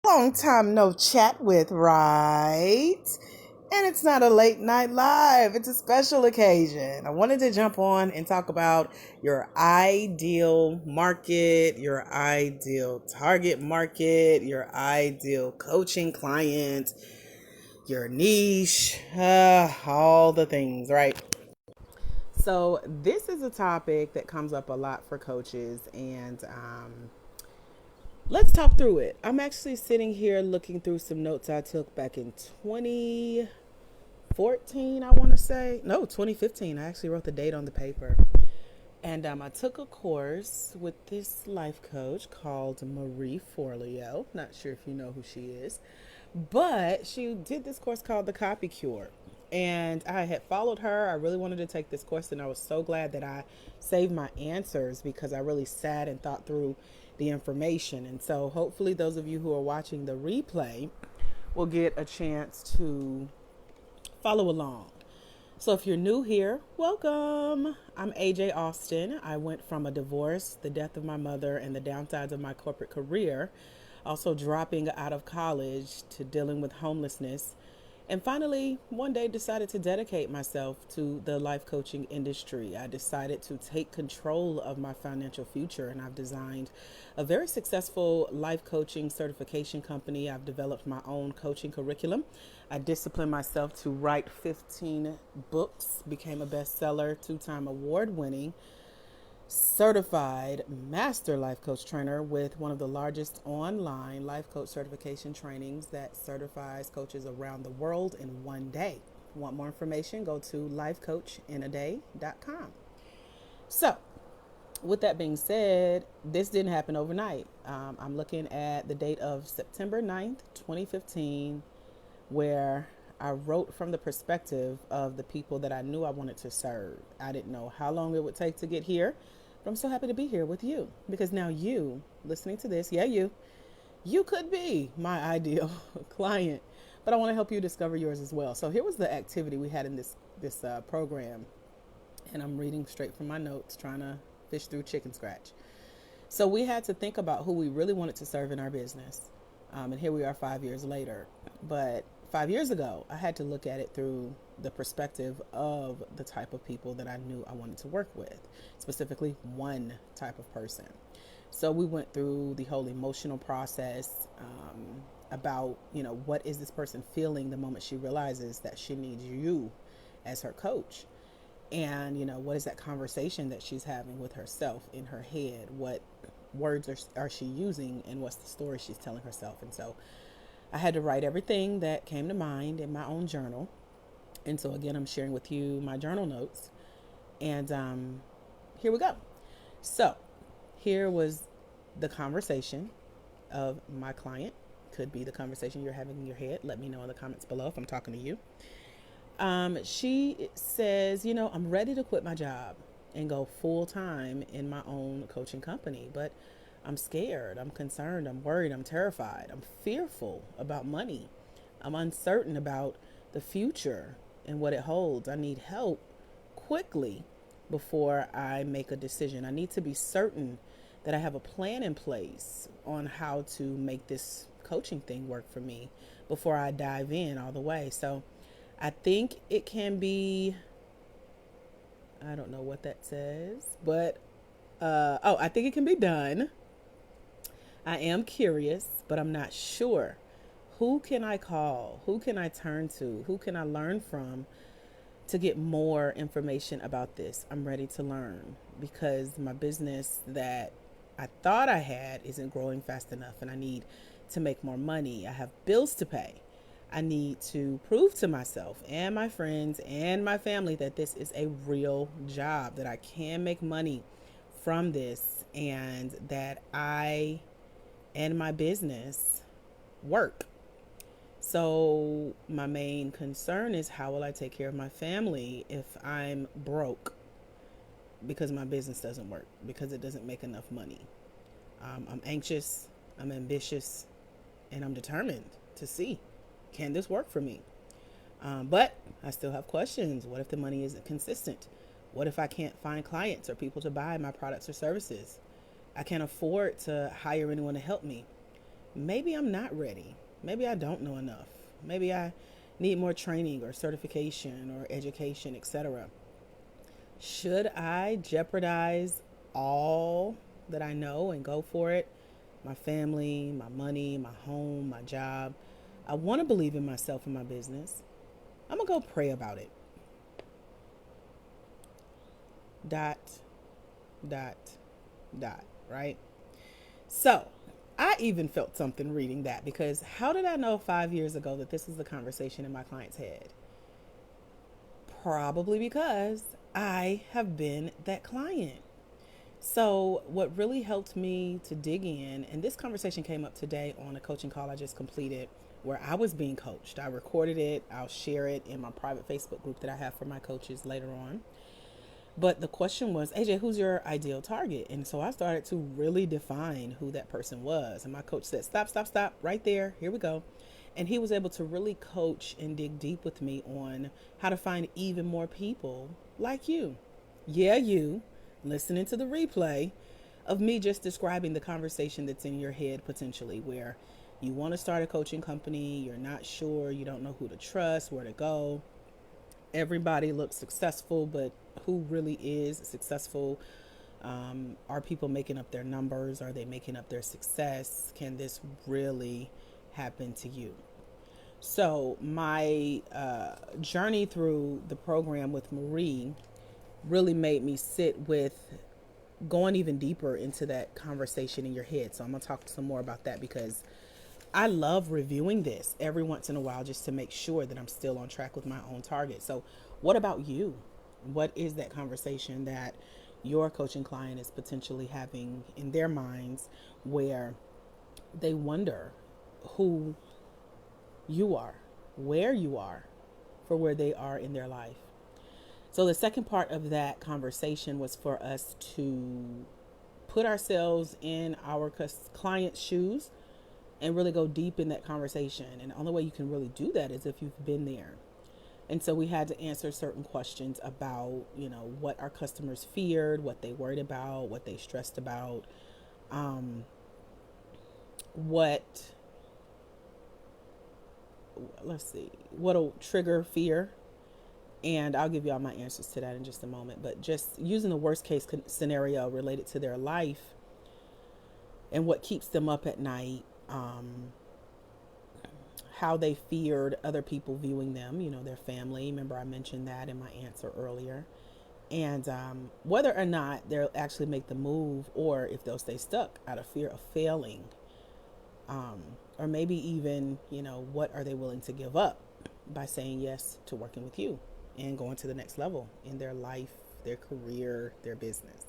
Long time no chat with, right? And it's not a late night live, it's a special occasion. I wanted to jump on and talk about your ideal market, your ideal target market, your ideal coaching client, your niche, all the things, right? So, this is a topic that comes up a lot for coaches, and let's talk through it. I'm actually sitting here looking through some notes I took back in 2014, I want to say. No, 2015. I actually wrote the date on the paper. And I took a course with this life coach called Marie Forleo. Not sure if you know who she is, but she did this course called The Copy Cure. And I had followed her. I really wanted to take this course, and I was so glad that I saved my answers because I really sat and thought through the information. And so, hopefully, those of you who are watching the replay will get a chance to follow along. So if you're new here, welcome. I'm AJ Austin. I went from a divorce, the death of my mother, and the downsides of my corporate career, also dropping out of college, to dealing with homelessness, and finally one day decided to dedicate myself to the life coaching industry. I decided to take control of my financial future, and I've designed a very successful life coaching certification company. I've developed my own coaching curriculum. I disciplined myself to write 15 books, became a bestseller, two-time award-winning certified master life coach trainer with one of the largest online life coach certification trainings that certifies coaches around the world in one day. If you want more information, go to lifecoachinaday.com. So, with that being said, this didn't happen overnight. I'm looking at the date of September 9th, 2015, where I wrote from the perspective of the people that I knew I wanted to serve. I didn't know how long it would take to get here, but I'm so happy to be here with you because now you, listening to this, you could be my ideal client, but I want to help you discover yours as well. So here was the activity we had in this program, and I'm reading straight from my notes, trying to fish through chicken scratch. So we had to think about who we really wanted to serve in our business. And here we are 5 years later. But 5 years ago, I had to look at it through the perspective of the type of people that I knew I wanted to work with, specifically one type of person. So we went through the whole emotional process about, what is this person feeling the moment she realizes that she needs you as her coach? And, what is that conversation that she's having with herself in her head? What words are she using, and what's the story she's telling herself? And so I had to write everything that came to mind in my own journal. And so again, I'm sharing with you my journal notes. And here we go. So here was the conversation of my client. Could be the conversation you're having in your head. Let me know in the comments below if I'm talking to you. She says, I'm ready to quit my job and go full time in my own coaching company, but I'm scared, I'm concerned, I'm worried, I'm terrified, I'm fearful about money. I'm uncertain about the future and what it holds. I need help quickly before I make a decision. I need to be certain that I have a plan in place on how to make this coaching thing work for me before I dive in all the way. So I think it can be, I don't know what that says, but I think it can be done. I am curious, but I'm not sure. Who can I call? Who can I turn to? Who can I learn from to get more information about this? I'm ready to learn because my business that I thought I had isn't growing fast enough, and I need to make more money. I have bills to pay. I need to prove to myself and my friends and my family that this is a real job, that I can make money from this, and that I and my business work. So my main concern is, how will I take care of my family if I'm broke because my business doesn't work, because it doesn't make enough money? I'm anxious, I'm ambitious, and I'm determined to see, can this work for me? But I still have questions. What if the money isn't consistent? What if I can't find clients or people to buy my products or services? I can't afford to hire anyone to help me. maybe I'm not ready. Maybe I don't know enough. Maybe I need more training or certification or education, etc. Should I jeopardize all that I know and go for it? My family, my money, my home, my job. I want to believe in myself and my business. I'm going to go pray about it. Dot, dot, dot, right? So I even felt something reading that, because how did I know 5 years ago that this was the conversation in my client's head? Probably because I have been that client. So, what really helped me to dig in, and this conversation came up today on a coaching call I just completed where I was being coached. I recorded it, I'll share it in my private Facebook group that I have for my coaches later on. But the question was, AJ, who's your ideal target? And so I started to really define who that person was. And my coach said, stop, stop, stop, right there. Here we go. And he was able to really coach and dig deep with me on how to find even more people like you. Yeah, you listening to the replay of me just describing the conversation that's in your head potentially, where you want to start a coaching company, you're not sure, you don't know who to trust, where to go. Everybody looks successful, but who really is successful? Are people making up their numbers? Are they making up their success? Can this really happen to you? So, my journey through the program with Marie really made me sit with going even deeper into that conversation in your head. So, I'm going to talk some more about that, because I love reviewing this every once in a while just to make sure that I'm still on track with my own target. So, what about you? What is that conversation that your coaching client is potentially having in their minds, where they wonder who you are, where you are, for where they are in their life? So, the second part of that conversation was for us to put ourselves in our client's shoes and really go deep in that conversation. And the only way you can really do that is if you've been there. And so we had to answer certain questions about, what our customers feared, what they worried about, what they stressed about, what, what'll trigger fear. And I'll give y'all my answers to that in just a moment. But just using the worst case scenario related to their life and what keeps them up at night, how they feared other people viewing them, their family. Remember, I mentioned that in my answer earlier. And whether or not they'll actually make the move, or if they'll stay stuck out of fear of failing. Or maybe even, what are they willing to give up by saying yes to working with you and going to the next level in their life, their career, their business.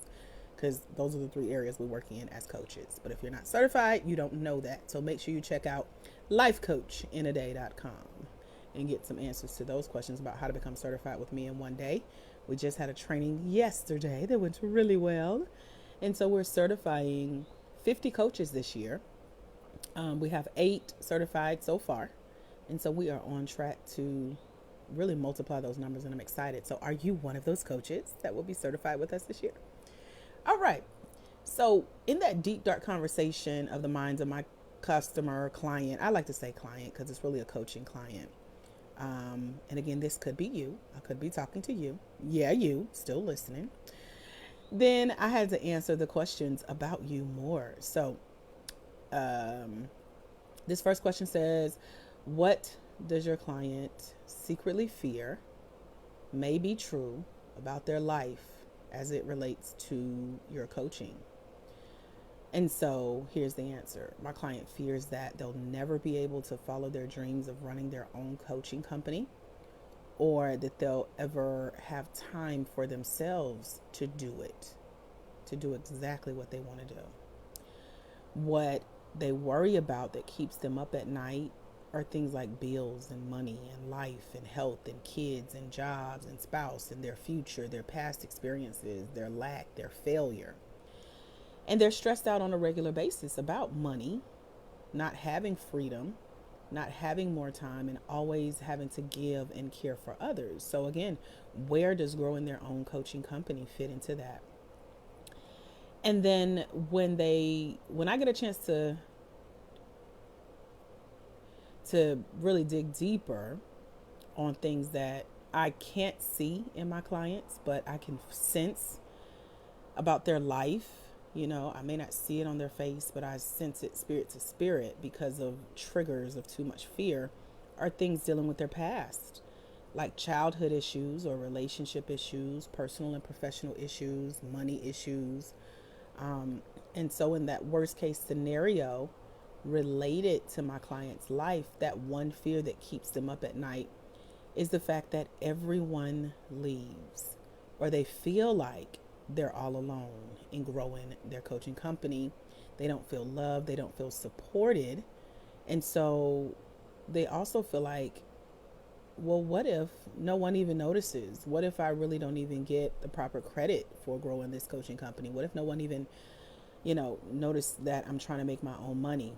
Because those are the three areas we work in as coaches. But if you're not certified, you don't know that. So make sure you check out lifecoachinaday.com and get some answers to those questions about how to become certified with me in one day. We just had a training yesterday that went really well. And so we're certifying 50 coaches this year. We have 8 certified so far. And so we are on track to really multiply those numbers, and I'm excited. So are you one of those coaches that will be certified with us this year? All right. So in that deep, dark conversation of the minds of my customer, client, I like to say client because it's really a coaching client. And again, this could be you. I could be talking to you. Yeah, you still listening. Then I had to answer the questions about you more. So this first question says, what does your client secretly fear may be true about their life as it relates to your coaching? And so here's the answer. My client fears that they'll never be able to follow their dreams of running their own coaching company, or that they'll ever have time for themselves to do it, to do exactly what they want to do. What they worry about that keeps them up at night are things like bills and money and life and health and kids and jobs and spouse and their future, their past experiences, their lack, their failure. And they're stressed out on a regular basis about money, not having freedom, not having more time, and always having to give and care for others. So again, where does growing their own coaching company fit into that? And then when I get a chance to to really dig deeper on things that I can't see in my clients, but I can sense about their life. I may not see it on their face, but I sense it spirit to spirit because of triggers of too much fear, are things dealing with their past, like childhood issues or relationship issues, personal and professional issues, money issues. And so, in that worst case scenario related to my client's life, that one fear that keeps them up at night is the fact that everyone leaves, or they feel like they're all alone in growing their coaching company. They don't feel loved, they don't feel supported. And so they also feel like, well, what if no one even notices? What if I really don't even get the proper credit for growing this coaching company? What if no one even, notice that I'm trying to make my own money?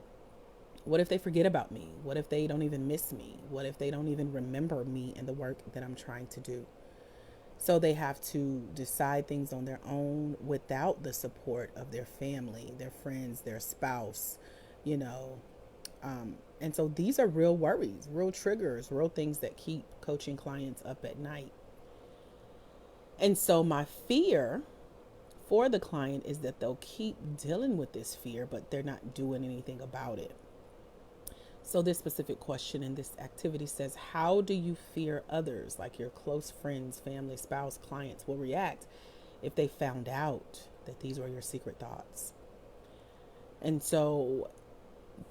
What if they forget about me? What if they don't even miss me? What if they don't even remember me and the work that I'm trying to do? So they have to decide things on their own without the support of their family, their friends, their spouse, you know. And so these are real worries, real triggers, real things that keep coaching clients up at night. And so my fear for the client is that they'll keep dealing with this fear, but they're not doing anything about it. So this specific question in this activity says, how do you fear others, like your close friends, family, spouse, clients, will react if they found out that these were your secret thoughts? And so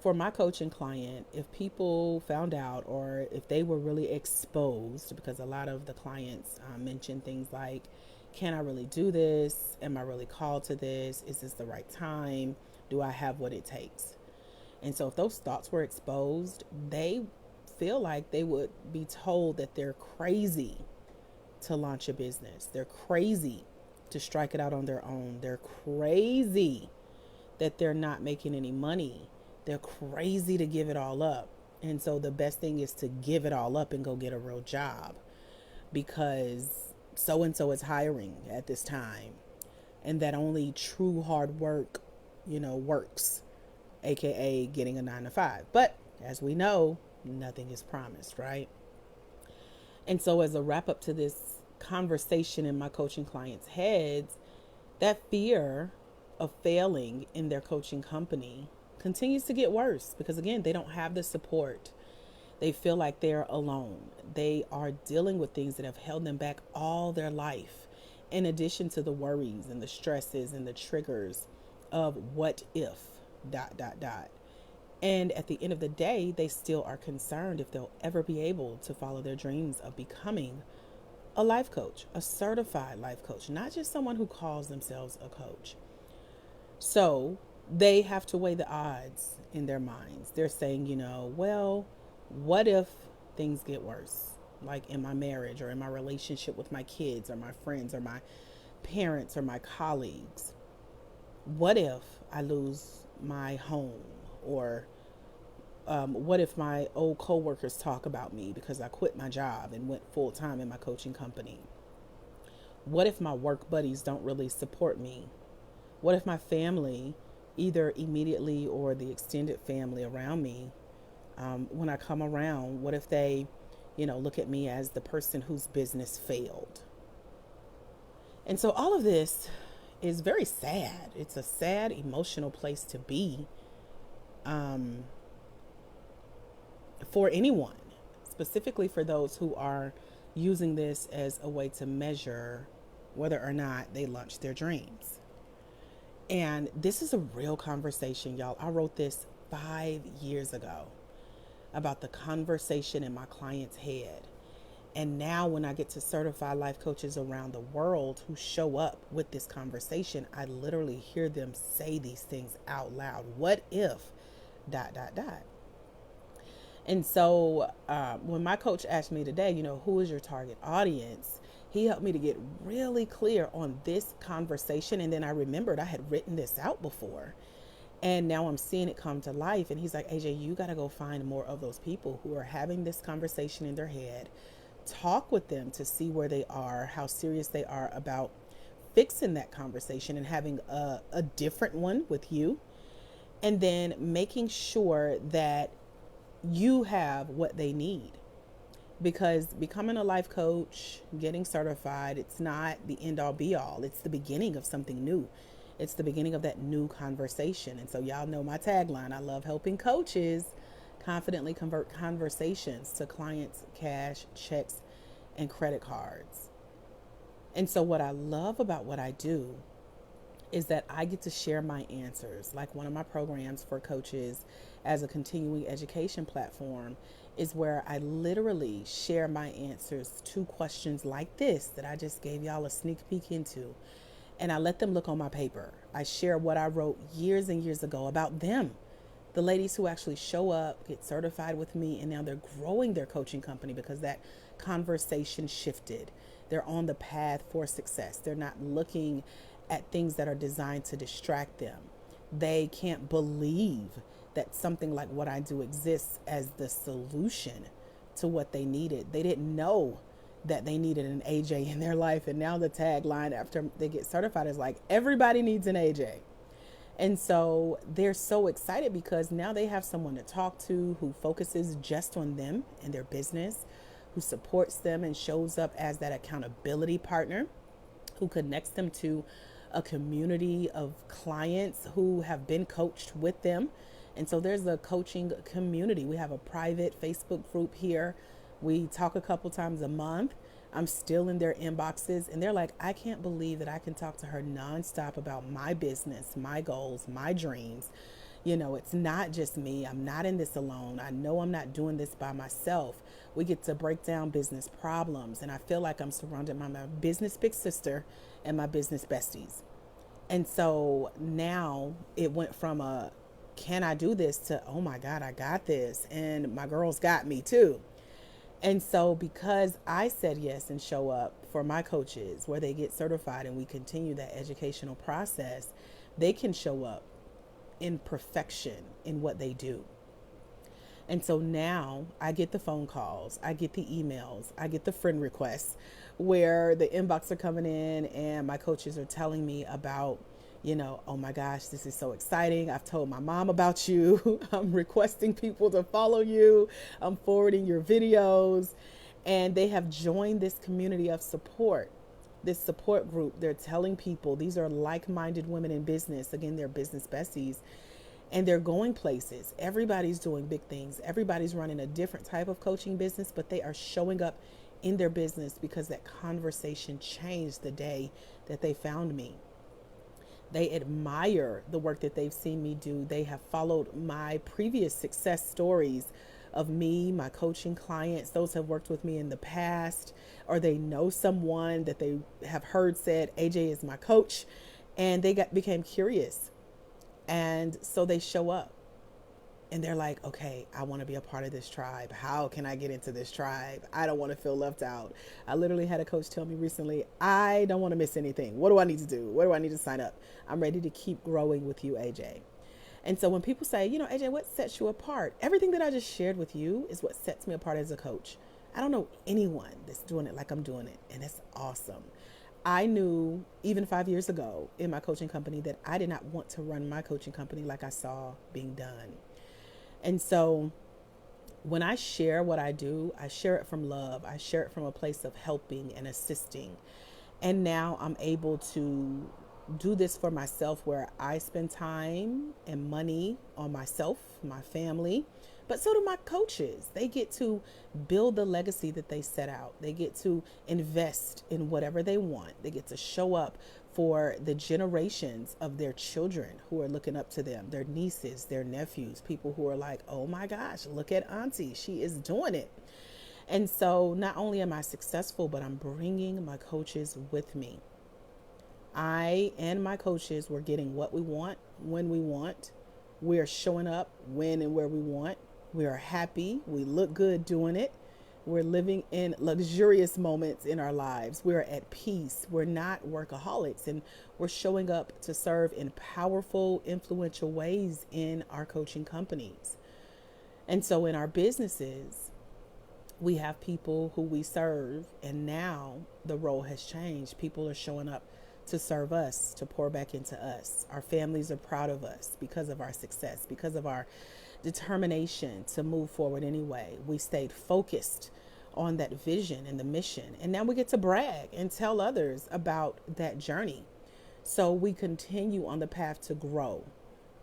for my coaching client, if people found out, or if they were really exposed, because a lot of the clients mention things like, can I really do this? Am I really called to this? Is this the right time? Do I have what it takes? And so if those thoughts were exposed, they feel like they would be told that they're crazy to launch a business. They're crazy to strike it out on their own. They're crazy that they're not making any money. They're crazy to give it all up. And so the best thing is to give it all up and go get a real job, because so and so is hiring at this time, and that only true hard work, works, aka getting a 9 to 5. But as we know, nothing is promised, right? And so as a wrap up to this conversation in my coaching clients' heads, that fear of failing in their coaching company continues to get worse, because again, they don't have the support. They feel like they're alone. They are dealing with things that have held them back all their life, in addition to the worries and the stresses and the triggers of what if, dot, dot, dot. And at the end of the day, they still are concerned if they'll ever be able to follow their dreams of becoming a life coach, a certified life coach, not just someone who calls themselves a coach. So they have to weigh the odds in their minds. They're saying, well, what if things get worse? Like in my marriage, or in my relationship with my kids, or my friends, or my parents, or my colleagues. What if I lose my home? Or what if my old coworkers talk about me because I quit my job and went full time in my coaching company? What if my work buddies don't really support me? What if my family, either immediately or the extended family around me, when I come around, what if they, look at me as the person whose business failed? And so all of this is very sad. It's a sad, emotional place to be, for anyone, specifically for those who are using this as a way to measure whether or not they launch their dreams. And this is a real conversation, y'all. I wrote this 5 years ago about the conversation in my client's head. And now when I get to certify life coaches around the world who show up with this conversation, I literally hear them say these things out loud. What if, dot, dot, dot. And so when my coach asked me today, who is your target audience? He helped me to get really clear on this conversation. And then I remembered I had written this out before. And now I'm seeing it come to life. And he's like, AJ, you got to go find more of those people who are having this conversation in their head. Talk with them to see where they are, how serious they are about fixing that conversation and having a different one with you. And then making sure that you have what they need. Because becoming a life coach, getting certified, it's not the end all be all. It's the beginning of something new. It's the beginning of that new conversation. And so, y'all know my tagline: I love helping coaches confidently convert conversations to clients, cash, checks, and credit cards. And so, what I love about what I do is that I get to share my answers. Like one of my programs for coaches as a continuing education platform is where I literally share my answers to questions like this that I just gave y'all a sneak peek into. And I let them look on my paper. I share what I wrote years and years ago about them, the ladies who actually show up, get certified with me, and now they're growing their coaching company because that conversation shifted. They're on the path for success. They're not looking at things that are designed to distract them. They can't believe that something like what I do exists as the solution to what they needed. They didn't know that they needed an AJ in their life. And now the tagline after they get certified is like, everybody needs an AJ. And so they're so excited because now they have someone to talk to who focuses just on them and their business, who supports them and shows up as that accountability partner, who connects them to a community of clients who have been coached with them. And so there's a coaching community. We have a private Facebook group here. We talk a couple times a month. I'm still in their inboxes and they're like, I can't believe that I can talk to her nonstop about my business, my goals, my dreams. You know, it's not just me. I'm not in this alone. I know I'm not doing this by myself. We get to break down business problems, and I feel like I'm surrounded by my business big sister and my business besties. And so now it went from a can I do this to oh my God, I got this. And my girls got me too. And so, because I said yes and show up for my coaches where they get certified and we continue that educational process, they can show up in perfection in what they do. And so now I get the phone calls, I get the emails, I get the friend requests where the inbox are coming in and my coaches are telling me about, oh my gosh, this is so exciting. I've told my mom about you. I'm requesting people to follow you. I'm forwarding your videos. And they have joined this community of support, this support group. They're telling people these are like minded women in business. Again, they're business besties and they're going places. Everybody's doing big things. Everybody's running a different type of coaching business, but they are showing up in their business because that conversation changed the day that they found me. They admire the work that they've seen me do. They have followed my previous success stories of me, my coaching clients, those have worked with me in the past, or they know someone that they have heard said, AJ is my coach, and they became curious. And so they show up and they're like, okay, I want to be a part of this tribe. How can I get into this tribe? I don't want to feel left out. I literally had a coach tell me recently, I don't want to miss anything. What do I need to do? Where do I need to sign up? I'm ready to keep growing with you, AJ. And so when people say, AJ, what sets you apart? Everything that I just shared with you is what sets me apart as a coach. I don't know anyone that's doing it like I'm doing it. And it's awesome. I knew even 5 years ago in my coaching company that I did not want to run my coaching company like I saw being done. And so when I share what I do, I share it from love. I share it from a place of helping and assisting. And now I'm able to do this for myself where I spend time and money on myself, my family, but so do my coaches. They get to build the legacy that they set out. They get to invest in whatever they want. They get to show up for the generations of their children who are looking up to them, their nieces, their nephews, people who are like, oh my gosh, look at Auntie. She is doing it. And so not only am I successful, but I'm bringing my coaches with me. I and my coaches were getting what we want when we want. We're showing up when and where we want. We are happy. We look good doing it. We're living in luxurious moments in our lives. We're at peace. We're not workaholics, and we're showing up to serve in powerful, influential ways in our coaching companies. And so in our businesses, we have people who we serve, and now the role has changed. People are showing up to serve us, to pour back into us. Our families are proud of us because of our success, because of our determination to move forward anyway. We stayed focused on that vision and the mission. And now we get to brag and tell others about that journey. So we continue on the path to grow.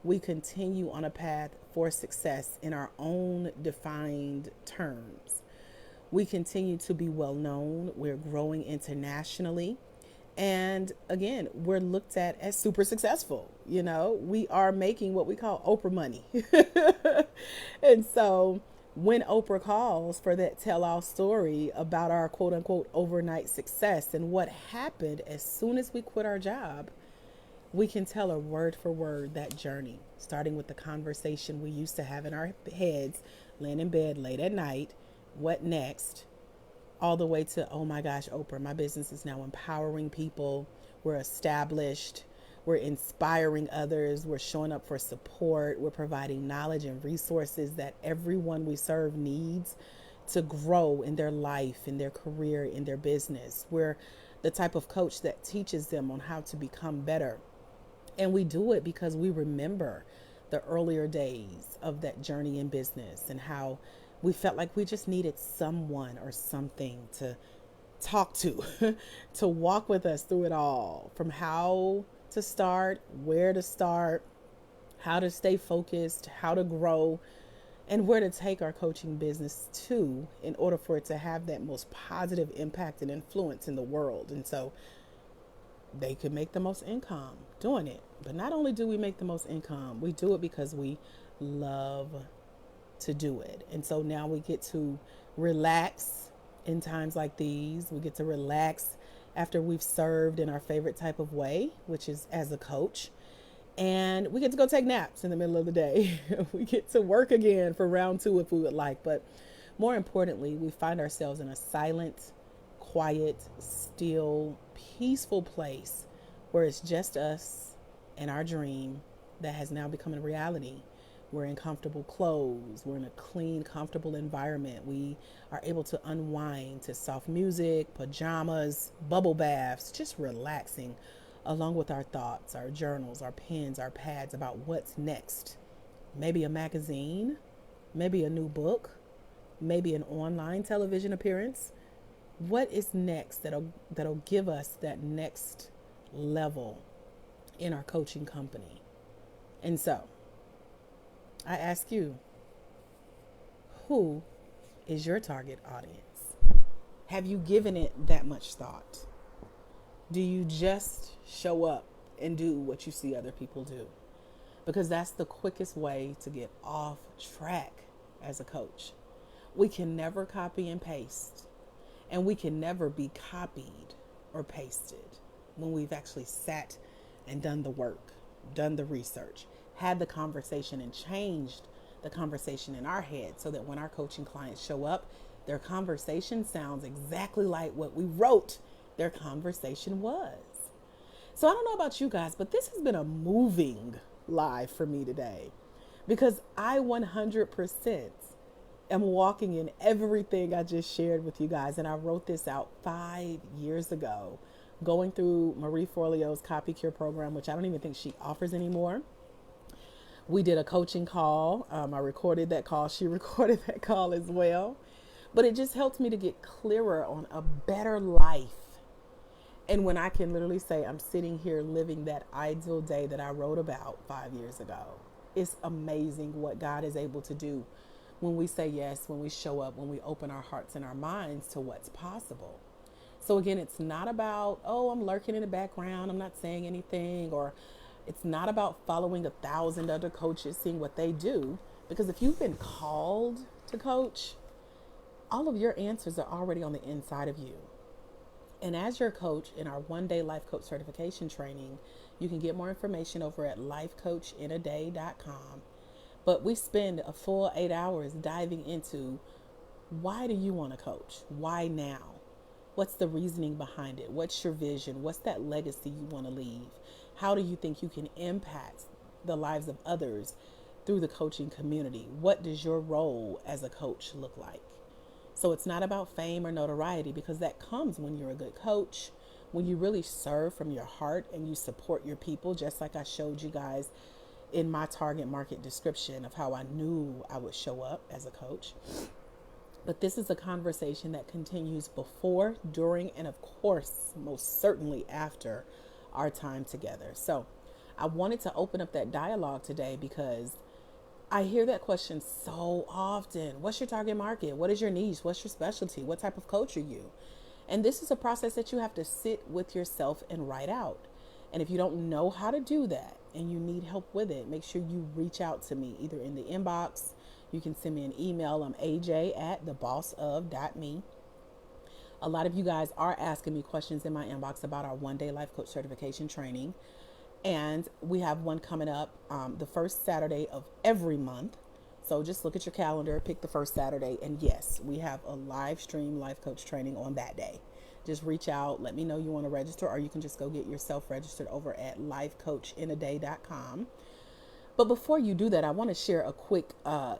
We continue on a path for success in our own defined terms. We continue to be well known. We're growing internationally. And again, we're looked at as super successful. You know, we are making what we call Oprah money. And so when Oprah calls for that tell all story about our quote unquote overnight success and what happened as soon as we quit our job, we can tell her word for word that journey, starting with the conversation we used to have in our heads, laying in bed late at night, what next, all the way to, oh my gosh, Oprah, my business is now empowering people. We're established. We're inspiring others. We're showing up for support. We're providing knowledge and resources that everyone we serve needs to grow in their life, in their career, in their business. We're the type of coach that teaches them on how to become better. And we do it because we remember the earlier days of that journey in business and how we felt like we just needed someone or something to talk to, to walk with us through it all, from how to start, where to start, how to stay focused, how to grow, and where to take our coaching business to in order for it to have that most positive impact and influence in the world. And so they could make the most income doing it. But not only do we make the most income, we do it because we love to do it. And so now we get to relax in times like these. We get to relax after we've served in our favorite type of way, which is as a coach. And we get to go take naps in the middle of the day. We get to work again for round 2 if we would like. But more importantly, we find ourselves in a silent, quiet, still, peaceful place where it's just us and our dream that has now become a reality. We're in comfortable clothes. We're in a clean, comfortable environment. We are able to unwind to soft music, pajamas, bubble baths, just relaxing along with our thoughts, our journals, our pens, our pads about what's next. Maybe a magazine, maybe a new book, maybe an online television appearance. What is next that'll give us that next level in our coaching company? And so I ask you, who is your target audience? Have you given it that much thought? Do you just show up and do what you see other people do? Because that's the quickest way to get off track as a coach. We can never copy and paste, and we can never be copied or pasted when we've actually sat and done the work, done the research, had the conversation and changed the conversation in our head so that when our coaching clients show up, their conversation sounds exactly like what we wrote their conversation was. So I don't know about you guys, but this has been a moving live for me today because I 100% am walking in everything I just shared with you guys. And I wrote this out 5 years ago, going through Marie Forleo's Copy Cure program, which I don't even think she offers anymore. We did a coaching call. I recorded that call. She recorded that call as well. But it just helped me to get clearer on a better life. And when I can literally say I'm sitting here living that ideal day that I wrote about 5 years ago, it's amazing what God is able to do when we say yes, when we show up, when we open our hearts and our minds to what's possible. So again, it's not about, oh, I'm lurking in the background, I'm not saying anything, or it's not about following 1,000 other coaches, seeing what they do. Because if you've been called to coach, all of your answers are already on the inside of you. And as your coach in our 1-day life coach certification training, you can get more information over at lifecoachinaday.com. But we spend a full 8 hours diving into, why do you want to coach? Why now? What's the reasoning behind it? What's your vision? What's that legacy you want to leave? How do you think you can impact the lives of others through the coaching community? What does your role as a coach look like? So it's not about fame or notoriety, because that comes when you're a good coach, when you really serve from your heart and you support your people, just like I showed you guys in my target market description of how I knew I would show up as a coach. But this is a conversation that continues before, during, and of course, most certainly after our time together. So I wanted to open up that dialogue today because I hear that question so often. What's your target market? What is your niche? What's your specialty? What type of coach are you? And this is a process that you have to sit with yourself and write out. And if you don't know how to do that and you need help with it, make sure you reach out to me either in the inbox. You can send me an email. I'm aj@thebossof.me. A lot of you guys are asking me questions in my inbox about our one-day life coach certification training. And we have one coming up the first Saturday of every month. So just look at your calendar, pick the first Saturday. And yes, we have a live stream life coach training on that day. Just reach out, let me know you want to register, or you can just go get yourself registered over at lifecoachinaday.com. But before you do that, I want to share a quick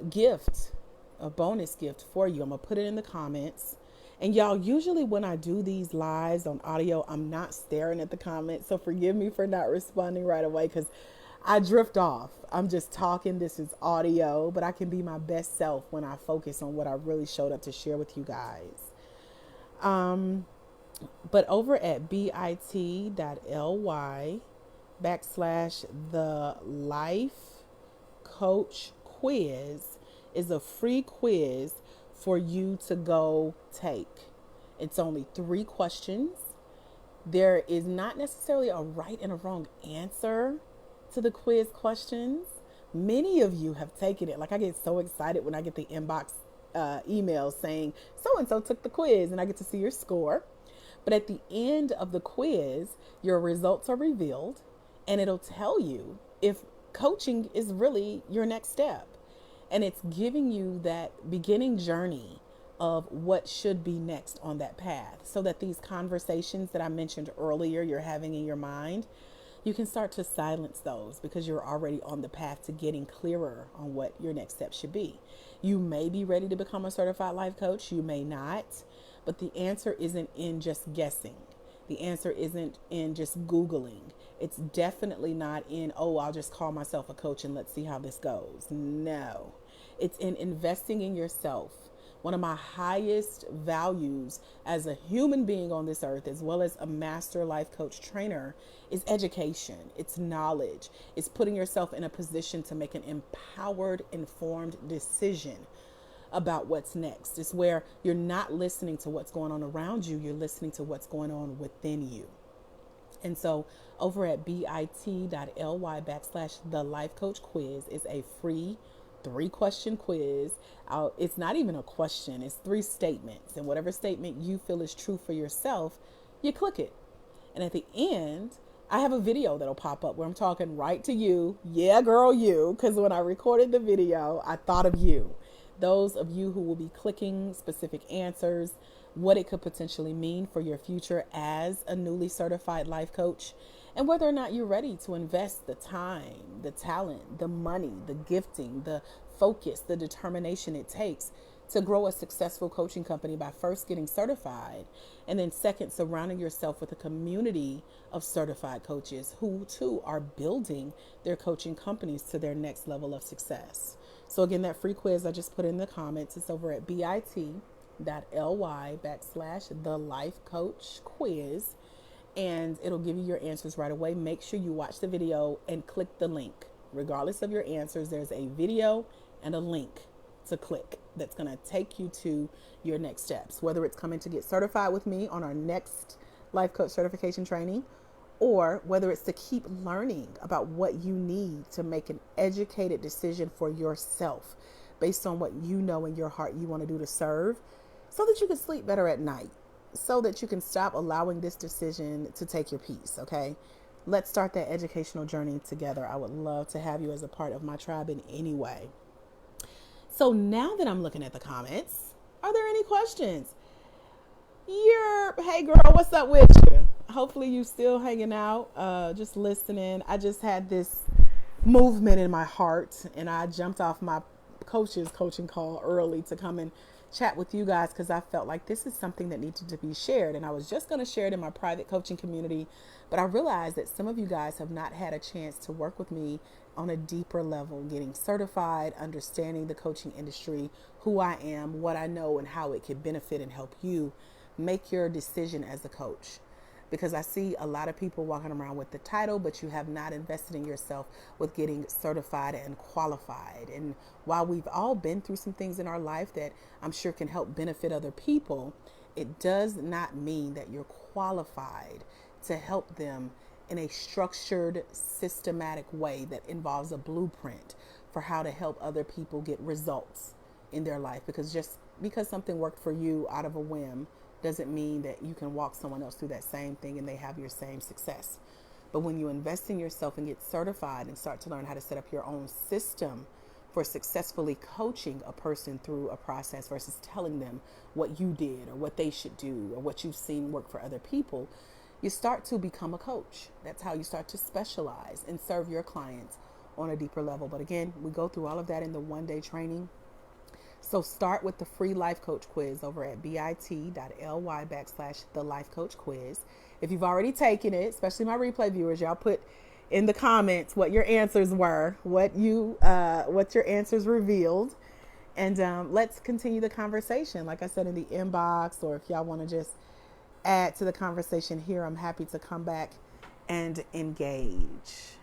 gift, a bonus gift for you. I'm going to put it in the comments. And y'all, usually when I do these lives on audio, I'm not staring at the comments. So forgive me for not responding right away because I drift off. I'm just talking. This is audio, but I can be my best self when I focus on what I really showed up to share with you guys. But over at bit.ly/the life coach quiz is a free quiz for you to go take. It's only 3 questions. There is not necessarily a right and a wrong answer to the quiz questions. Many of you have taken it. Like, I get so excited when I get the inbox email saying so-and-so took the quiz and I get to see your score. But at the end of the quiz, your results are revealed and it'll tell you if coaching is really your next step. And it's giving you that beginning journey of what should be next on that path, so that these conversations that I mentioned earlier you're having in your mind, you can start to silence those because you're already on the path to getting clearer on what your next step should be. You may be ready to become a certified life coach, you may not, but the answer isn't in just guessing. The answer isn't in just Googling. It's definitely not in, oh, I'll just call myself a coach and let's see how this goes. No, it's in investing in yourself. One of my highest values as a human being on this earth, as well as a master life coach trainer, is education. It's knowledge. It's putting yourself in a position to make an empowered, informed decision about what's next. It's where you're not listening to what's going on around you. You're listening to what's going on within you. And so over at bit.ly/the life coach quiz is a free 3-question quiz. It's not even a question. It's 3 statements. And whatever statement you feel is true for yourself, you click it. And at the end, I have a video that'll pop up where I'm talking right to you. Yeah, girl, you. Because when I recorded the video, I thought of you. Those of you who will be clicking specific answers, what it could potentially mean for your future as a newly certified life coach, and whether or not you're ready to invest the time, the talent, the money, the gifting, the focus, the determination it takes to grow a successful coaching company by first getting certified, and then second, surrounding yourself with a community of certified coaches who too are building their coaching companies to their next level of success. So again, that free quiz I just put in the comments. It's over at bit.ly/the life coach quiz. And it'll give you your answers right away. Make sure you watch the video and click the link. Regardless of your answers, there's a video and a link to click that's going to take you to your next steps, whether it's coming to get certified with me on our next life coach certification training, or whether it's to keep learning about what you need to make an educated decision for yourself based on what you know in your heart you want to do to serve, so that you can sleep better at night, so that you can stop allowing this decision to take your peace. Okay, let's start that educational journey together. I would love to have you as a part of my tribe in any way. So now that I'm looking at the comments, are there any questions? Hey girl, what's up with you? Hopefully you still hanging out, just listening. I just had this movement in my heart and I jumped off my coaches coaching call early to come and chat with you guys because I felt like this is something that needed to be shared. And I was just going to share it in my private coaching community, but I realized that some of you guys have not had a chance to work with me on a deeper level, getting certified, understanding the coaching industry, who I am, what I know, and how it could benefit and help you make your decision as a coach. Because I see a lot of people walking around with the title, but you have not invested in yourself with getting certified and qualified. And while we've all been through some things in our life that I'm sure can help benefit other people, it does not mean that you're qualified to help them in a structured, systematic way that involves a blueprint for how to help other people get results in their life. Because just because something worked for you out of a whim doesn't mean that you can walk someone else through that same thing and they have your same success. But when you invest in yourself and get certified and start to learn how to set up your own system for successfully coaching a person through a process versus telling them what you did or what they should do or what you've seen work for other people, you start to become a coach. That's how you start to specialize and serve your clients on a deeper level. But again, we go through all of that in the one-day training. So start with the free life coach quiz over at bit.ly/the life coach quiz. If you've already taken it, especially my replay viewers, y'all put in the comments what your answers were, what your answers revealed. And let's continue the conversation. Like I said, in the inbox, or if y'all want to just add to the conversation here, I'm happy to come back and engage.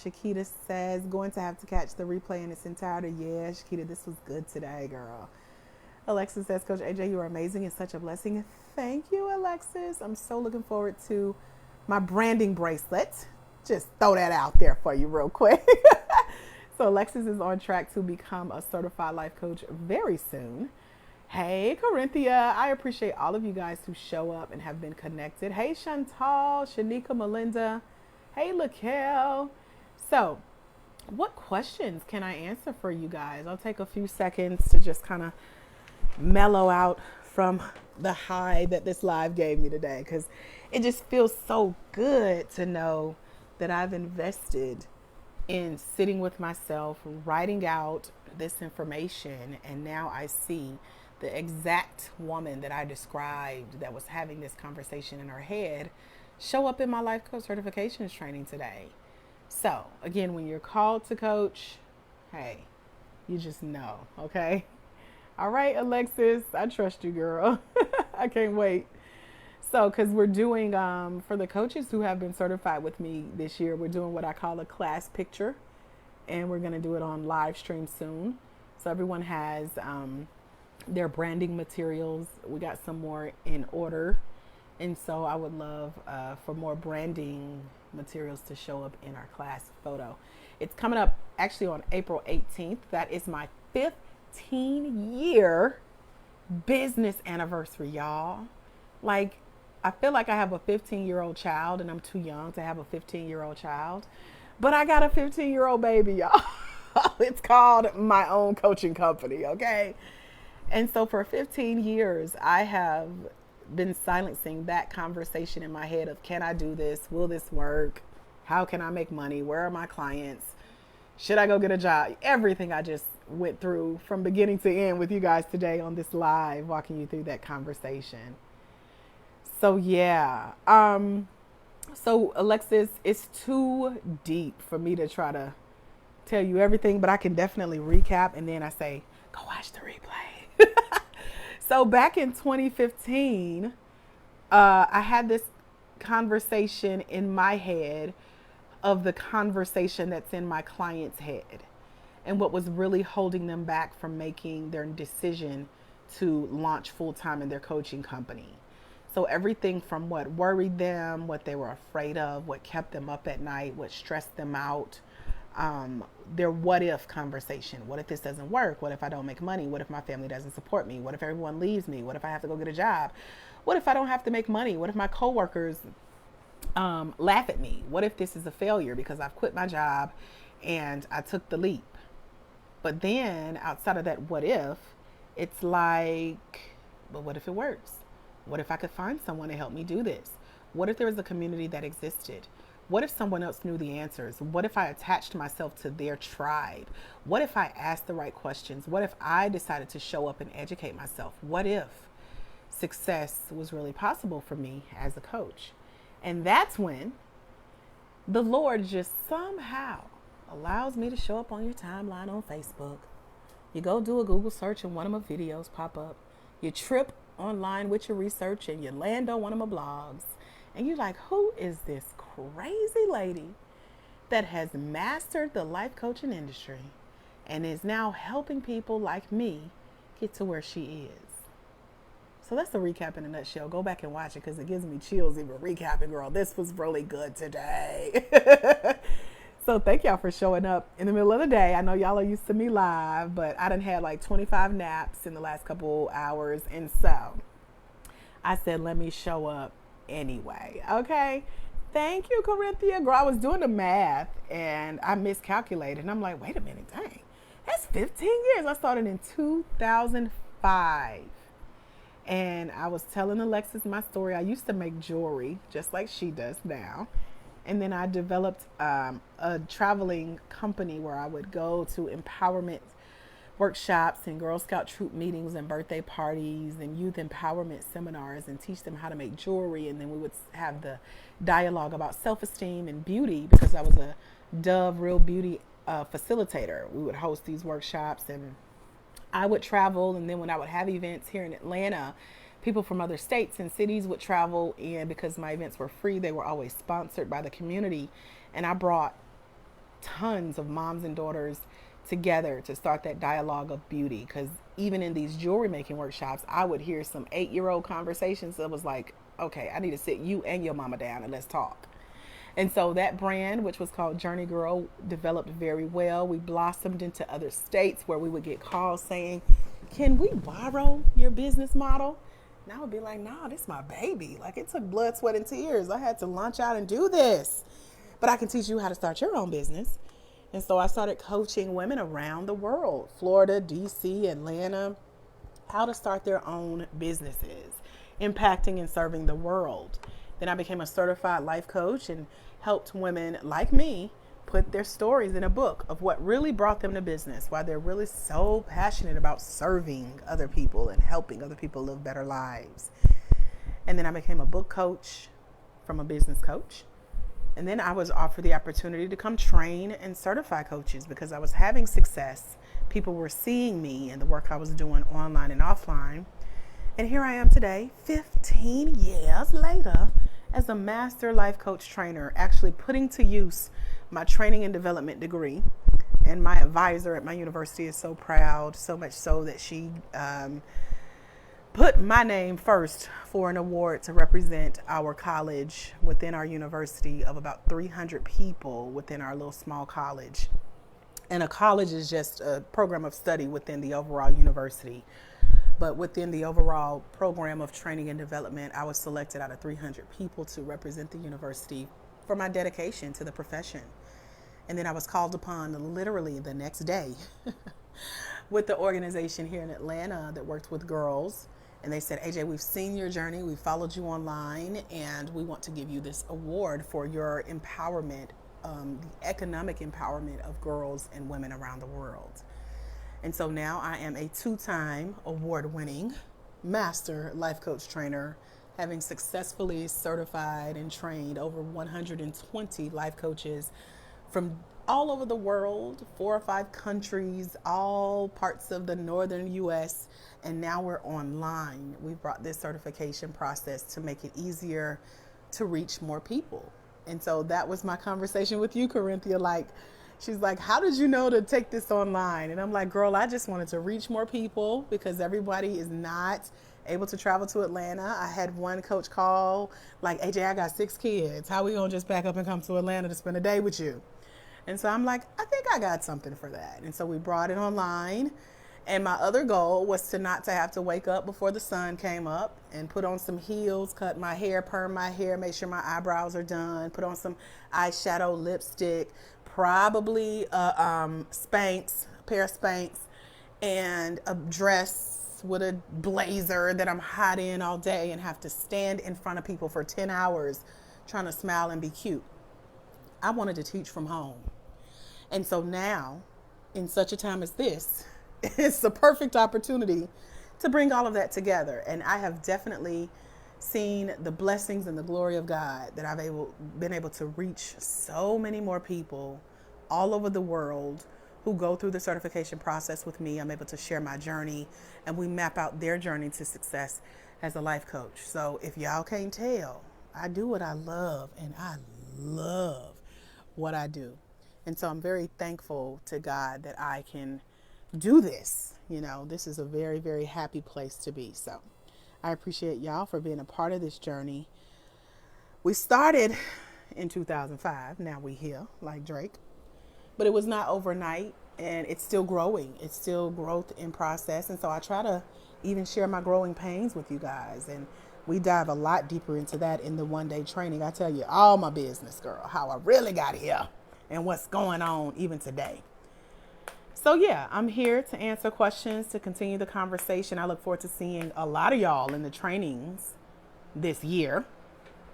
Shakita says, going to have to catch the replay in its entirety. Yeah, Shakita, this was good today, girl. Alexis says, Coach AJ, you are amazing and such a blessing. Thank you, Alexis. I'm so looking forward to my branding bracelet. Just throw that out there for you real quick. So Alexis is on track to become a certified life coach very soon. Hey, Corinthia. I appreciate all of you guys who show up and have been connected. Hey, Chantal, Shanika, Melinda. Hey, Laquel. So, what questions can I answer for you guys? I'll take a few seconds to just kind of mellow out from the high that this live gave me today, because it just feels so good to know that I've invested in sitting with myself, writing out this information, and now I see the exact woman that I described that was having this conversation in her head show up in my life coach certifications training today. So again, when you're called to coach, hey, you just know, okay? All right, Alexis, I trust you, girl. I can't wait. So, because we're doing, for the coaches who have been certified with me this year, we're doing what I call a class picture, and we're going to do it on live stream soon. So everyone has their branding materials. We got some more in order. And so I would love for more branding materials to show up in our class photo. It's coming up actually on April 18th. That is my 15-year business anniversary, y'all. Like, I feel like I have a 15-year-old child and I'm too young to have a 15-year-old child. But I got a 15-year-old baby, y'all. It's called my own coaching company, okay? And so for 15 years, I have been silencing that conversation in my head of, can I do this? Will this work? How can I make money? Where are my clients? Should I go get a job? Everything I just went through from beginning to end with you guys today on this live, walking you through that conversation. So yeah. So Alexis, it's too deep for me to try to tell you everything, but I can definitely recap, and then I say, go watch the replay. So back in 2015, I had this conversation in my head of the conversation that's in my client's head and what was really holding them back from making their decision to launch full-time in their coaching company. So everything from what worried them, what they were afraid of, what kept them up at night, what stressed them out, their what if conversation. What if this doesn't work? What if I don't make money? What if my family doesn't support me? What if everyone leaves me? What if I have to go get a job? What if I don't have to make money? What if my coworkers laugh at me? What if this is a failure because I've quit my job and I took the leap? But then outside of that what if, it's like, but what if it works? What if I could find someone to help me do this? What if there was a community that existed? What if someone else knew the answers? What if I attached myself to their tribe? What if I asked the right questions? What if I decided to show up and educate myself? What if success was really possible for me as a coach? And that's when the Lord just somehow allows me to show up on your timeline on Facebook. You go do a Google search and one of my videos pop up. You trip online with your research and you land on one of my blogs. And you're like, who is this crazy lady that has mastered the life coaching industry and is now helping people like me get to where she is? So that's the recap in a nutshell. Go back and watch it because it gives me chills even recapping, girl. This was really good today. So thank y'all for showing up in the middle of the day. I know y'all are used to me live, but I done had like 25 naps in the last couple hours. And so I said, let me show up anyway. Okay. Thank you, Corinthia. Girl, I was doing the math and I miscalculated. And I'm like, wait a minute, dang. That's 15 years. I started in 2005. And I was telling Alexis my story. I used to make jewelry just like she does now. And then I developed a traveling company where I would go to empowerment workshops and Girl Scout troop meetings and birthday parties and youth empowerment seminars and teach them how to make jewelry. And then we would have the dialogue about self-esteem and beauty because I was a Dove Real Beauty facilitator. We would host these workshops and I would travel, and then when I would have events here in Atlanta, people from other states and cities would travel, and because my events were free, they were always sponsored by the community, and I brought tons of moms and daughters together to start that dialogue of beauty, because even in these jewelry making workshops, I would hear some 8-year-old conversations that was like, okay, I need to sit you and your mama down and let's talk. And so that brand, which was called Journey Girl, developed very well. We blossomed into other states where we would get calls saying, can we borrow your business model? And I would be like, no, this is my baby. Like, it took blood, sweat, and tears. I had to launch out and do this. But I can teach you how to start your own business. And so I started coaching women around the world, Florida, DC, Atlanta, how to start their own businesses, impacting and serving the world. Then I became a certified life coach and helped women like me put their stories in a book of what really brought them to business, why they're really so passionate about serving other people and helping other people live better lives. And then I became a book coach from a business coach. And then I was offered the opportunity to come train and certify coaches because I was having success. People were seeing me and the work I was doing online and offline. And here I am today, 15 years later, as a master life coach trainer, actually putting to use my training and development degree. And my advisor at my university is so proud, so much so that she put my name first for an award to represent our college within our university of about 300 people within our little small college. And a college is just a program of study within the overall university. But within the overall program of training and development, I was selected out of 300 people to represent the university for my dedication to the profession. And then I was called upon literally the next day with the organization here in Atlanta that worked with girls. And they said, AJ, we've seen your journey. We followed you online, and we want to give you this award for your empowerment, the economic empowerment of girls and women around the world. And so now I am a 2-time award-winning master life coach trainer, having successfully certified and trained over 120 life coaches from all over the world, 4 or 5 countries, all parts of the northern U.S., and now we're online. We brought this certification process to make it easier to reach more people. And so that was my conversation with you, Corinthia. She's like, how did you know to take this online? And I'm like, girl, I just wanted to reach more people because everybody is not able to travel to Atlanta. I had one coach call, like, AJ, I got 6 kids. How we gonna just back up and come to Atlanta to spend a day with you? And so I'm like, I think I got something for that. And so we brought it online. And my other goal was to not to have to wake up before the sun came up and put on some heels, cut my hair, perm my hair, make sure my eyebrows are done, put on some eyeshadow, lipstick, probably Spanx, a pair of Spanx, and a dress with a blazer that I'm hot in all day and have to stand in front of people for 10 hours trying to smile and be cute. I wanted to teach from home. And so now, in such a time as this, it's the perfect opportunity to bring all of that together. And I have definitely seen the blessings and the glory of God that I've been able to reach so many more people all over the world who go through the certification process with me. I'm able to share my journey, and we map out their journey to success as a life coach. So if y'all can't tell, I do what I love, and I love what I do. And so I'm very thankful to God that I can do this. You know, this is a very, very happy place to be. So I appreciate y'all for being a part of this journey. We started in 2005. Now we here, like Drake. But it was not overnight, and it's still growing. It's still growth in process. And so I try to even share my growing pains with you guys. And we dive a lot deeper into that in the one-day training. I tell you all my business, girl, how I really got here and what's going on even today. So yeah, I'm here to answer questions, to continue the conversation. I look forward to seeing a lot of y'all in the trainings this year.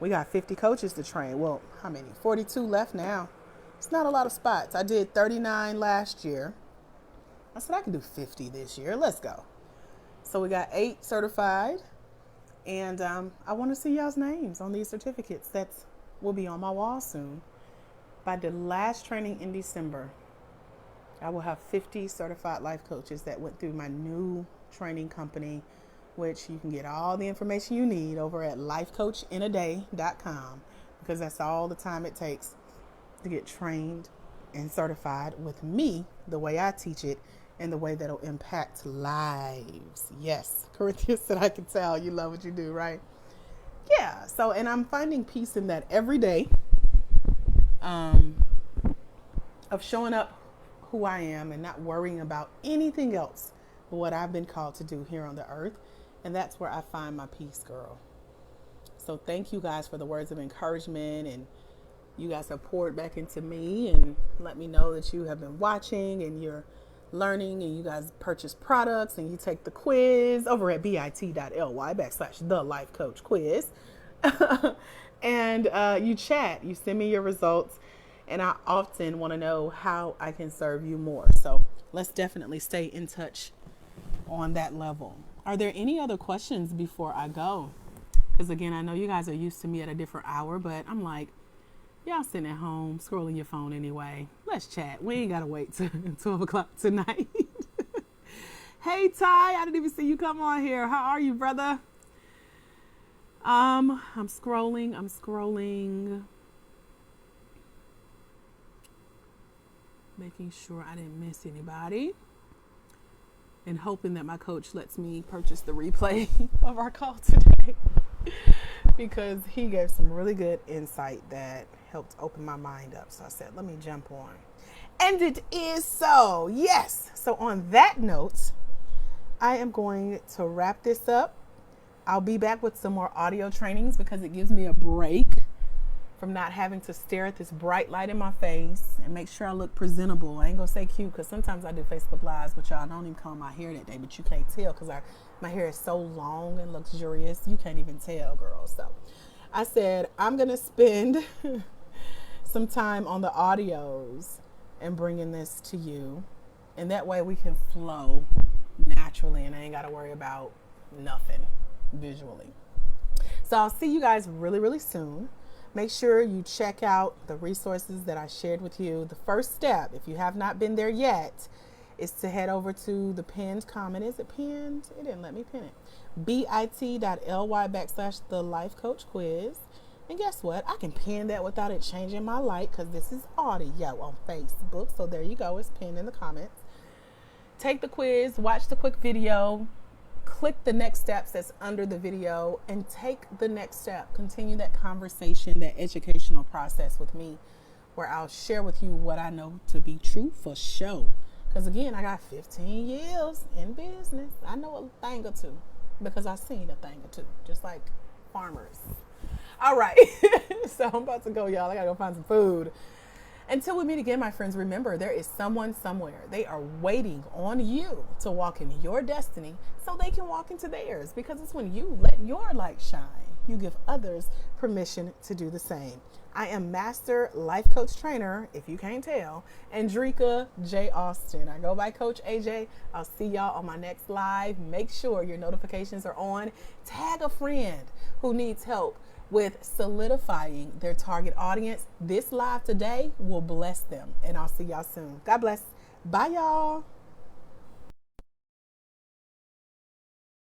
We got 50 coaches to train. Well, how many? 42 left now. It's not a lot of spots. I did 39 last year. I said I can do 50 this year. Let's go. So we got 8 certified. And I want to see y'all's names on these certificates. That will be on my wall soon. By the last training in December, I will have 50 certified life coaches that went through my new training company, which you can get all the information you need over at lifecoachinaday.com, because that's all the time it takes to get trained and certified with me, the way I teach it, and the way that'll impact lives. Yes, Corinthians said, I can tell you love what you do, right? Yeah, so, and I'm finding peace in that every day, of showing up who I am and not worrying about anything else but what I've been called to do here on the earth. And that's where I find my peace, girl. So thank you guys for the words of encouragement, and you guys have poured back into me and let me know that you have been watching and you're learning, and you guys purchase products and you take the quiz over at bit.ly/the-life-coach-quiz. And you chat, you send me your results, and I often want to know how I can serve you more. So let's definitely stay in touch on that level. Are there any other questions before I go? Because again, I know you guys are used to me at a different hour, but I'm like, y'all sitting at home scrolling your phone anyway. Let's chat. We ain't got to wait till 12 o'clock tonight. Hey, Ty, I didn't even see you come on here. How are you, brother? I'm scrolling. Making sure I didn't miss anybody. And hoping that my coach lets me purchase the replay of our call today. Because he gave some really good insight that helped open my mind up. So I said, let me jump on. And it is so. Yes. So on that note, I am going to wrap this up. I'll be back with some more audio trainings because it gives me a break from not having to stare at this bright light in my face and make sure I look presentable. I ain't gonna say cute because sometimes I do Facebook Lives with y'all. I don't even comb my hair that day, but you can't tell because my hair is so long and luxurious. You can't even tell, girl. So I said I'm gonna spend some time on the audios and bringing this to you, and that way we can flow naturally and I ain't gotta worry about nothing visually. So I'll see you guys really, really soon. Make sure you check out the resources that I shared with you. The first step, if you have not been there yet, is to head over to the pinned comment. Is it pinned? It didn't let me pin it. bit.ly/the-life-coach-quiz. And guess what? I can pin that without it changing my light because this is audio on Facebook. So there you go. It's pinned in the comments. Take the quiz, watch the quick video, click the next steps that's under the video, and take the next step. Continue that conversation, that educational process with me, where I'll share with you what I know to be true for sure. Because again, I got 15 years in business. I know a thing or two because I've seen a thing or two, just like farmers. All right. So I'm about to go, y'all. I got to go find some food. Until we meet again, my friends, remember, there is someone somewhere. They are waiting on you to walk in your destiny so they can walk into theirs, because it's when you let your light shine you give others permission to do the same. I am Master Life Coach Trainer, if you can't tell, Andrika J. Austin. I go by Coach AJ. I'll see y'all on my next live. Make sure your notifications are on. Tag a friend who needs help with solidifying their target audience. This live today will bless them, and I'll see y'all soon. God bless. Bye, y'all.